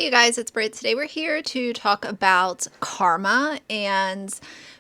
you guys, it's Brit. Today we're here to talk about karma and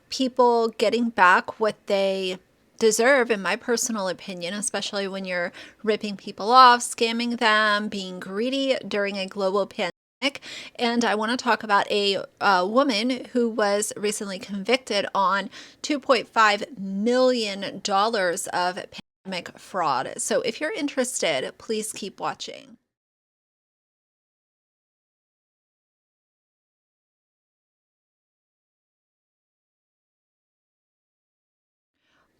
people getting back what they deserve, in my personal opinion, especially when you're ripping people off, scamming them, being greedy during a global pandemic. And I want to talk about a woman who was recently convicted on $2.5 million of pandemic fraud. So if you're interested, please keep watching.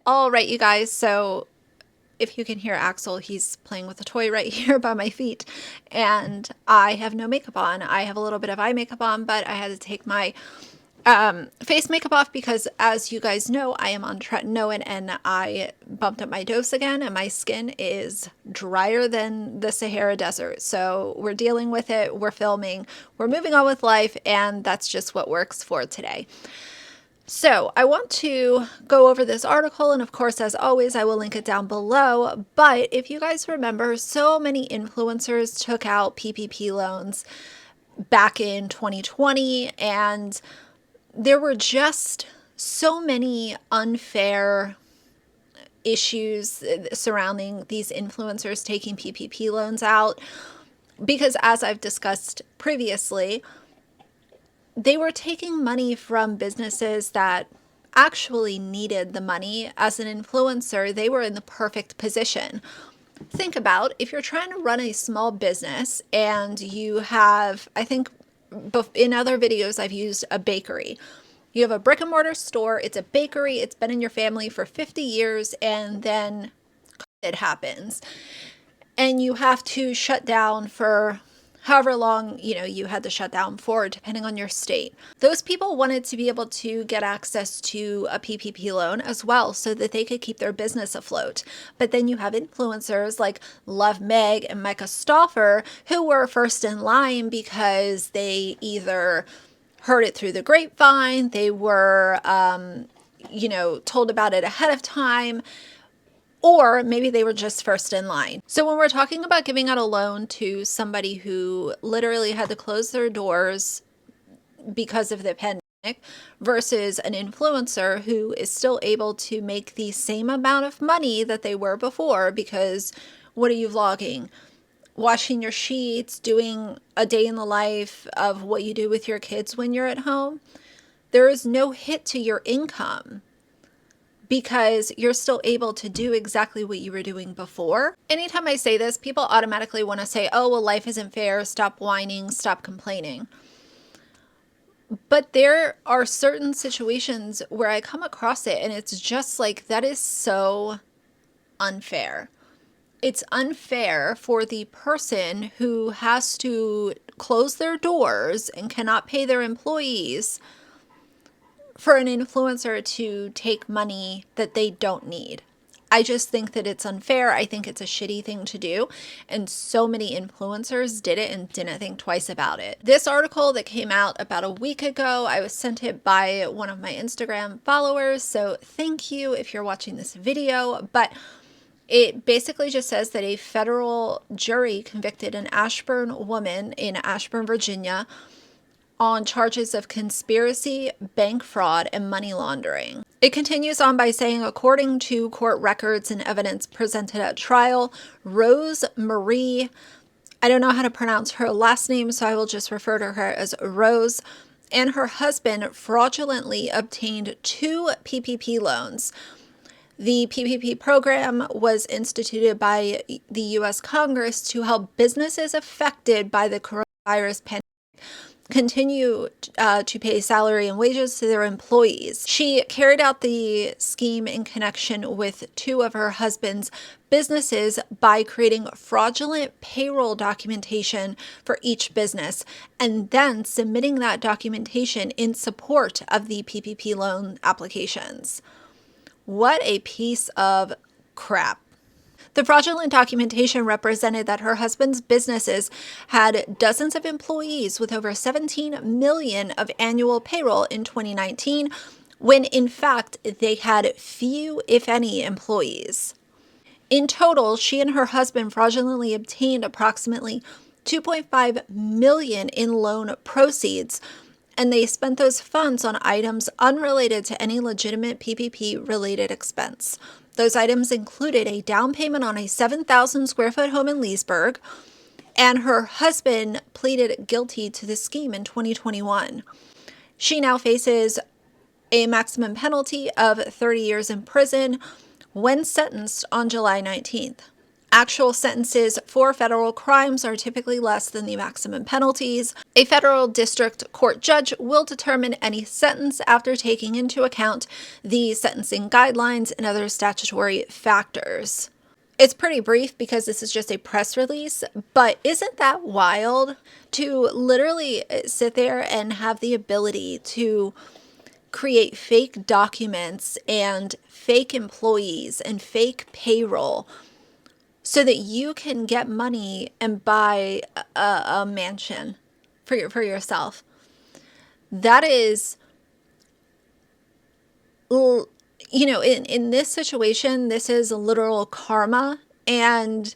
All right, you guys. So if you can hear Axel, he's playing with a toy right here by my feet. And I have no makeup on. I have a little bit of eye makeup on, but I had to take my face makeup off because, as you guys know, I am on tretinoin and I bumped up my dose again, and my skin is drier than the Sahara Desert. So we're dealing with it. We're filming. We're moving on with life, and that's just what works for today. So I want to go over this article, and of course, as always, I will link it down below. But if you guys remember, so many influencers took out PPP loans back in 2020, and there were just so many unfair issues surrounding these influencers taking PPP loans out. Because as I've discussed previously, they were taking money from businesses that actually needed the money. As an influencer, they were in the perfect position. Think about if you're trying to run a small business and you have, I think in other videos I've used a bakery. You have a brick and mortar store, it's a bakery, it's been in your family for 50 years, and then it happens. And you have to shut down for however long, you had to shut down for, depending on your state. Those people wanted to be able to get access to a PPP loan as well so that they could keep their business afloat. But then you have influencers like Love Meg and Micah Stauffer who were first in line because they either heard it through the grapevine, they were, told about it ahead of time, or maybe they were just first in line. So when we're talking about giving out a loan to somebody who literally had to close their doors because of the pandemic versus an influencer who is still able to make the same amount of money that they were before, because what are you vlogging? Washing your sheets, doing a day in the life of what you do with your kids when you're at home. There is no hit to your income, because you're still able to do exactly what you were doing before. Anytime I say this, people automatically want to say, oh, well, life isn't fair. Stop whining, stop complaining. But there are certain situations where I come across it and it's just like, that is so unfair. It's unfair for the person who has to close their doors and cannot pay their employees for an influencer to take money that they don't need. I just think that it's unfair. I think it's a shitty thing to do. And so many influencers did it and didn't think twice about it. This article that came out about a week ago, I was sent it by one of my Instagram followers. So thank you if you're watching this video. But it basically just says that a federal jury convicted an Ashburn woman in Ashburn, Virginia, on charges of conspiracy, bank fraud, and money laundering. It continues on by saying, according to court records and evidence presented at trial, Rose Marie, I don't know how to pronounce her last name, so I will just refer to her as Rose, and her husband fraudulently obtained 2 PPP loans. The PPP program was instituted by the U.S. Congress to help businesses affected by the coronavirus pandemic continue to pay salary and wages to their employees. She carried out the scheme in connection with 2 of her husband's businesses by creating fraudulent payroll documentation for each business and then submitting that documentation in support of the PPP loan applications. What a piece of crap. The fraudulent documentation represented that her husband's businesses had dozens of employees with over 17 million of annual payroll in 2019, when in fact they had few, if any, employees. In total, she and her husband fraudulently obtained approximately $2.5 million in loan proceeds, and they spent those funds on items unrelated to any legitimate PPP-related expense. Those items included a down payment on a 7,000 square foot home in Leesburg, and her husband pleaded guilty to the scheme in 2021. She now faces a maximum penalty of 30 years in prison when sentenced on July 19th. Actual sentences for federal crimes are typically less than the maximum penalties. A federal district court judge will determine any sentence after taking into account the sentencing guidelines and other statutory factors. It's pretty brief because this is just a press release, but isn't that wild to literally sit there and have the ability to create fake documents and fake employees and fake payroll so that you can get money and buy a mansion for yourself? That is, in this situation, this is literal karma, and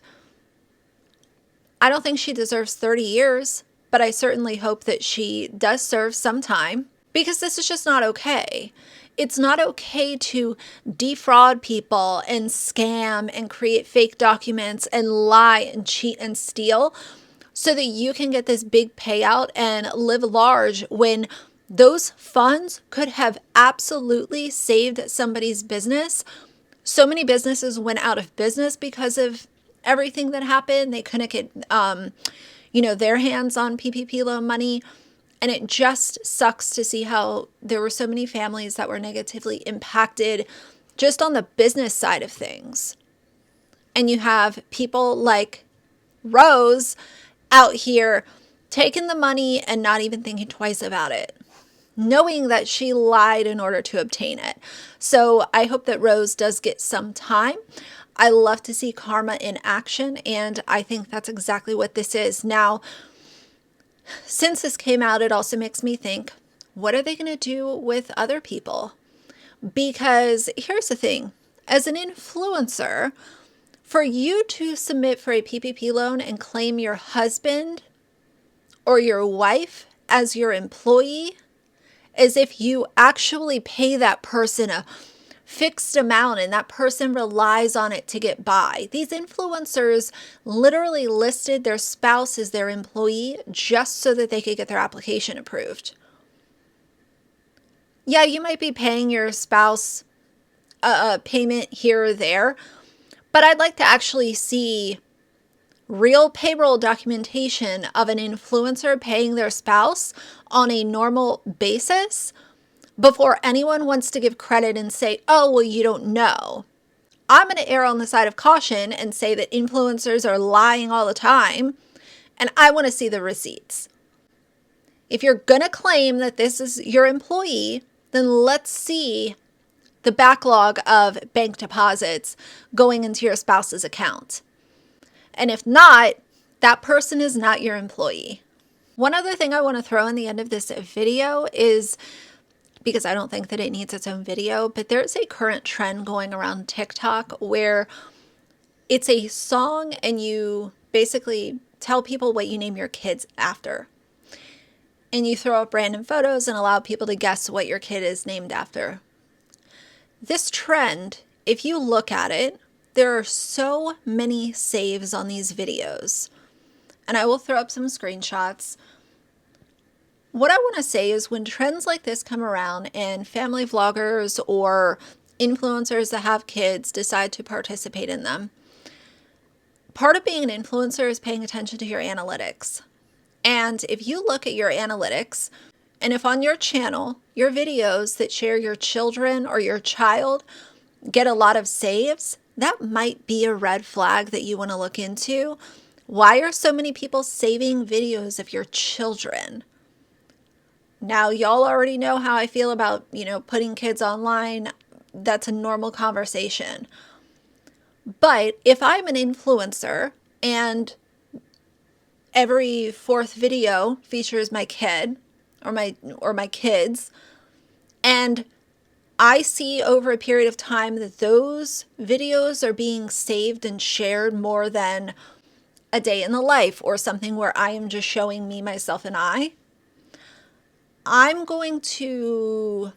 I don't think she deserves 30 years, but I certainly hope that she does serve some time, because this is just not okay. It's not okay to defraud people and scam and create fake documents and lie and cheat and steal so that you can get this big payout and live large, when those funds could have absolutely saved somebody's business. So many businesses went out of business because of everything that happened. They couldn't get, their hands on PPP loan money. And it just sucks to see how there were so many families that were negatively impacted just on the business side of things. And you have people like Rose out here taking the money and not even thinking twice about it, knowing that she lied in order to obtain it. So I hope that Rose does get some time. I love to see karma in action, and I think that's exactly what this is. Now, since this came out, it also makes me think, what are they going to do with other people? Because here's the thing, as an influencer, for you to submit for a PPP loan and claim your husband or your wife as your employee, as if you actually pay that person a fixed amount and that person relies on it to get by. These influencers literally listed their spouse as their employee just so that they could get their application approved. Yeah, you might be paying your spouse a payment here or there, but I'd like to actually see real payroll documentation of an influencer paying their spouse on a normal basis before anyone wants to give credit and say, oh, well, you don't know. I'm going to err on the side of caution and say that influencers are lying all the time, and I want to see the receipts. If you're going to claim that this is your employee, then let's see the backlog of bank deposits going into your spouse's account. And if not, that person is not your employee. One other thing I want to throw in the end of this video is, because I don't think that it needs its own video, but there's a current trend going around TikTok where it's a song and you basically tell people what you name your kids after. And you throw up random photos and allow people to guess what your kid is named after. This trend, if you look at it, there are so many saves on these videos. And I will throw up some screenshots. What I want to say is, when trends like this come around and family vloggers or influencers that have kids decide to participate in them, part of being an influencer is paying attention to your analytics. And if you look at your analytics, and if on your channel, your videos that share your children or your child get a lot of saves, that might be a red flag that you want to look into. Why are so many people saving videos of your children? Now, y'all already know how I feel about, putting kids online. That's a normal conversation. But if I'm an influencer and every fourth video features my kid or my kids, and I see over a period of time that those videos are being saved and shared more than a day in the life or something where I am just showing me, myself, and I'm going to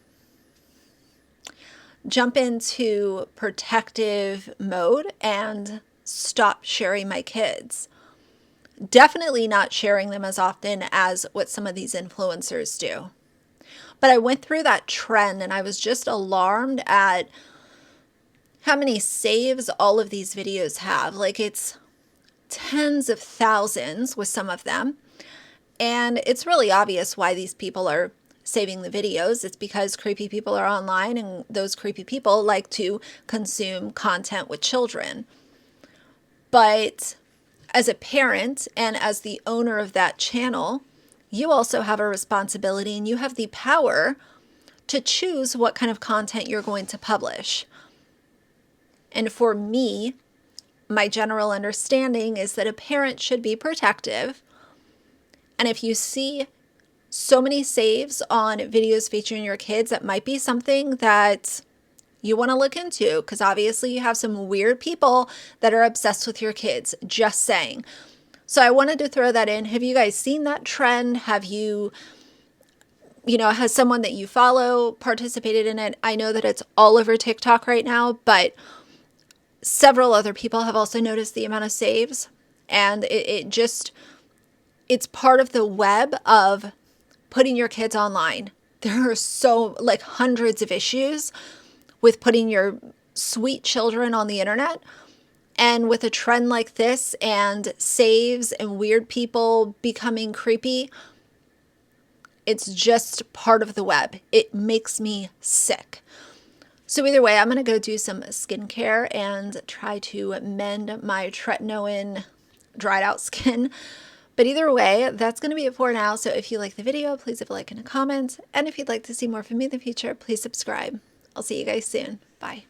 jump into protective mode and stop sharing my kids. Definitely not sharing them as often as what some of these influencers do. But I went through that trend and I was just alarmed at how many saves all of these videos have. Like, it's tens of thousands with some of them. And it's really obvious why these people are saving the videos. It's because creepy people are online, and those creepy people like to consume content with children. But as a parent and as the owner of that channel, you also have a responsibility, and you have the power to choose what kind of content you're going to publish. And for me, my general understanding is that a parent should be protective. And if you see so many saves on videos featuring your kids, that might be something that you want to look into, because obviously you have some weird people that are obsessed with your kids. Just saying. So I wanted to throw that in. Have you guys seen that trend? Have you, has someone that you follow participated in it? I know that it's all over TikTok right now, but several other people have also noticed the amount of saves, and it's part of the web of putting your kids online. There are hundreds of issues with putting your sweet children on the internet. And with a trend like this and saves and weird people becoming creepy, it's just part of the web. It makes me sick. So either way, I'm going to go do some skincare and try to mend my tretinoin dried out skin. But either way, that's going to be it for now. So if you like the video, please leave a like and a comment. And if you'd like to see more from me in the future, please subscribe. I'll see you guys soon. Bye.